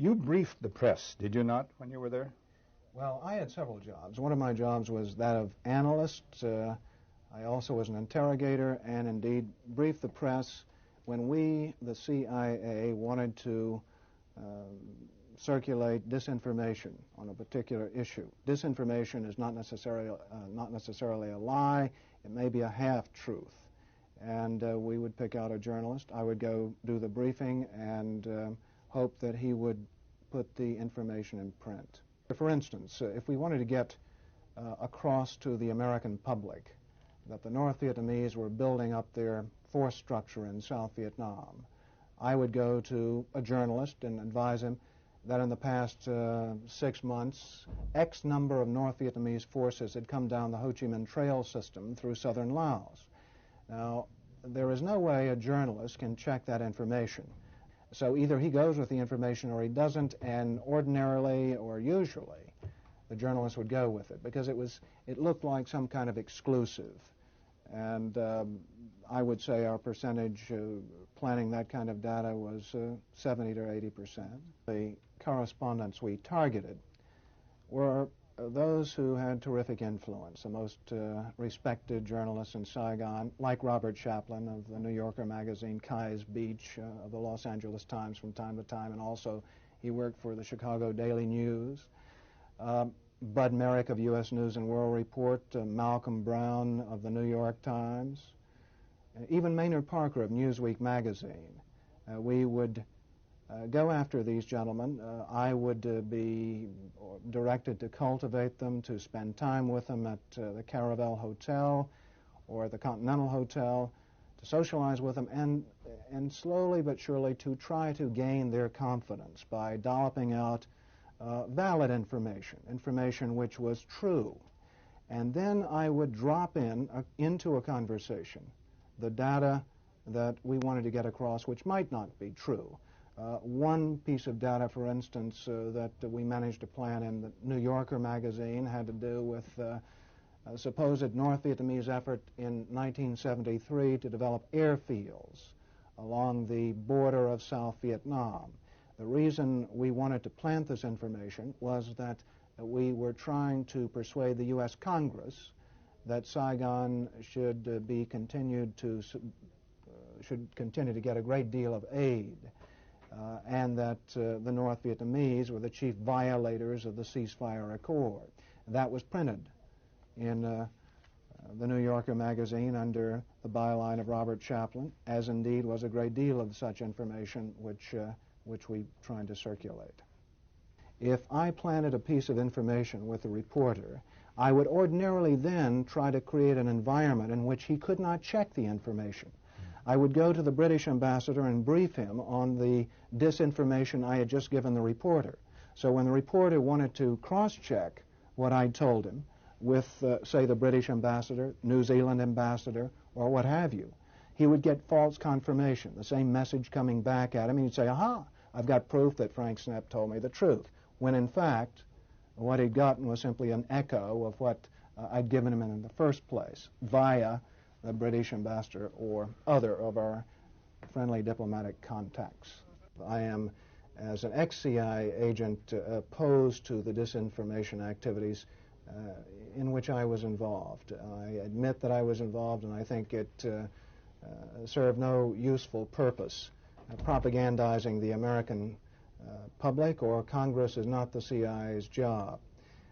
You briefed the press, did you not, when you were there? Well, I had several jobs. One of my jobs was that of analyst. I also was an interrogator and indeed briefed the press when we, the CIA, wanted to circulate disinformation on a particular issue. Disinformation is not necessarily a lie. It may be a half-truth. And we would pick out a journalist. I would go do the briefing and hope that he would put the information in print. For instance, if we wanted to get across to the American public that the North Vietnamese were building up their force structure in South Vietnam, I would go to a journalist and advise him that in the past 6 months, X number of North Vietnamese forces had come down the Ho Chi Minh Trail system through southern Laos. Now, there is no way a journalist can check that information. So either he goes with the information or he doesn't, and ordinarily or usually the journalist would go with it because it looked like some kind of exclusive. And I would say our percentage planning that kind of data was 70 to 80%. The correspondents we targeted were those who had terrific influence, the most respected journalists in Saigon, like Robert Chaplin of the New Yorker magazine, Kai's Beach of the Los Angeles Times from time to time, and also he worked for the Chicago Daily News. Bud Merrick of U.S. News and World Report, Malcolm Brown of the New York Times, even Maynard Parker of Newsweek magazine. We would go after these gentlemen. I would be directed to cultivate them, to spend time with them at the Caravel Hotel or the Continental Hotel, to socialize with them, and slowly but surely to try to gain their confidence by dolloping out valid information which was true. And then I would drop into a conversation the data that we wanted to get across, which might not be true. One piece of data, for instance, that we managed to plan in the New Yorker magazine had to do with a supposed North Vietnamese effort in 1973 to develop airfields along the border of South Vietnam. The reason we wanted to plant this information was that we were trying to persuade the U.S. Congress that Saigon should continue to get a great deal of aid, and that the North Vietnamese were the chief violators of the ceasefire accord. That was printed in the New Yorker magazine under the byline of Robert Chaplin, as indeed was a great deal of such information which we tried to circulate. If I planted a piece of information with a reporter, I would ordinarily then try to create an environment in which he could not check the information. I would go to the British ambassador and brief him on the disinformation I had just given the reporter. So when the reporter wanted to cross-check what I'd told him with, say, the British ambassador, New Zealand ambassador, or what have you, he would get false confirmation, the same message coming back at him. He'd say, aha, I've got proof that Frank Snepp told me the truth, when in fact what he'd gotten was simply an echo of what I'd given him in the first place via the British ambassador or other of our friendly diplomatic contacts. I am, as an ex-CIA agent, opposed to the disinformation activities in which I was involved. I admit that I was involved, and I think it served no useful purpose. Propagandizing the American public or Congress is not the CIA's job.